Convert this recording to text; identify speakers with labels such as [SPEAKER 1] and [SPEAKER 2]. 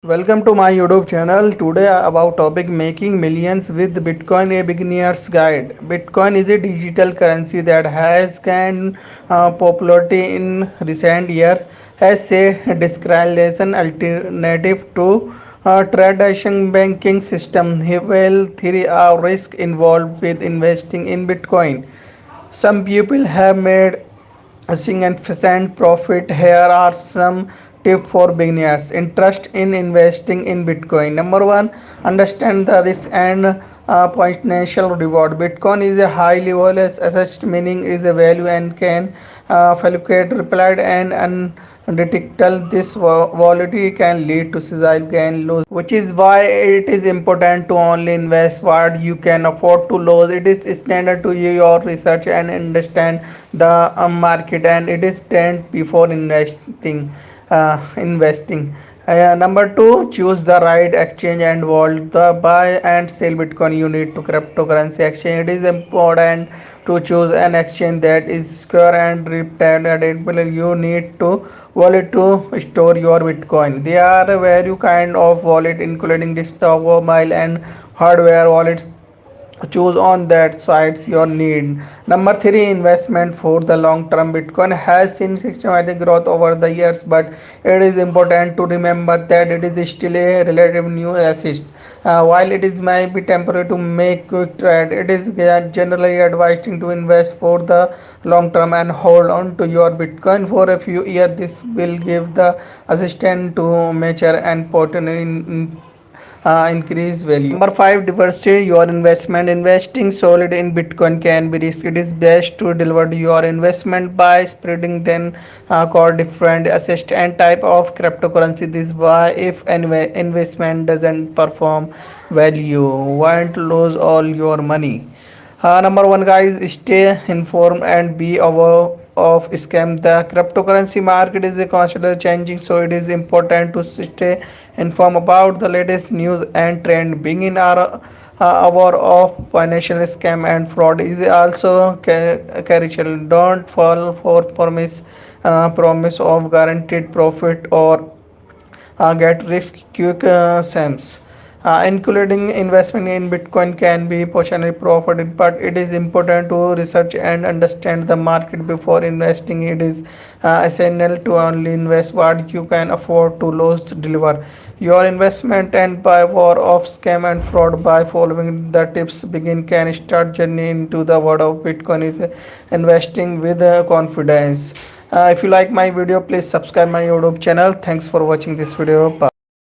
[SPEAKER 1] Welcome to my YouTube channel. Today about topic making millions with Bitcoin, a beginner's guide. Bitcoin is a digital currency that has gained popularity in recent years as a decentralization alternative to traditional banking system. While there are risks involved with investing in Bitcoin, some people have made significant profit. Here are some tips for beginners. Interest in investing in Bitcoin. Number one, understand the risk and potential reward. Bitcoin is a highly volatile asset, meaning is a value and can fluctuate, replied and undetectable. This volatility can lead to sizable gain loss, which is why it is important to only invest what you can afford to lose. It is standard to your research and understand the market, and it is trend before investing. Number two, choose the right exchange and wallet. The buy and sell Bitcoin you need to cryptocurrency exchange. It is important to choose an exchange that is secure and reputable. You need to wallet to store your Bitcoin. There are various kind of wallet, including desktop, mobile, and hardware wallets. Choose on that sites your need. Number three, investment for the long term. Bitcoin has seen systematic growth over the years, but it is important to remember that it is still a relative new asset. While it is may be temporary to make quick trade, it is generally advising to invest for the long term and hold on to your Bitcoin for a few years. This will give the assistant to mature and increase value. Number five, diversify your investment. Investing solely in Bitcoin can be risky. It is best to deliver your investment by spreading them across different assets and type of cryptocurrency. This is why if an investment doesn't perform well, you won't lose all your money. Number one, guys, stay informed and be aware of scam. The cryptocurrency market is constantly changing, so it is important to stay informed about the latest news and trend. Being in our aware of financial scam and fraud is also crucial. Don't fall for promise of guaranteed profit or get rich quick SAMs. Including investment in Bitcoin can be potentially profitable, but it is important to research and understand the market before investing. It is essential to only invest what you can afford to lose. Deliver your investment and by war of scam and fraud. By following the tips begin can start journey into the world of Bitcoin is investing with confidence. If you like my video, please subscribe my YouTube channel. Thanks for watching this video. Bye.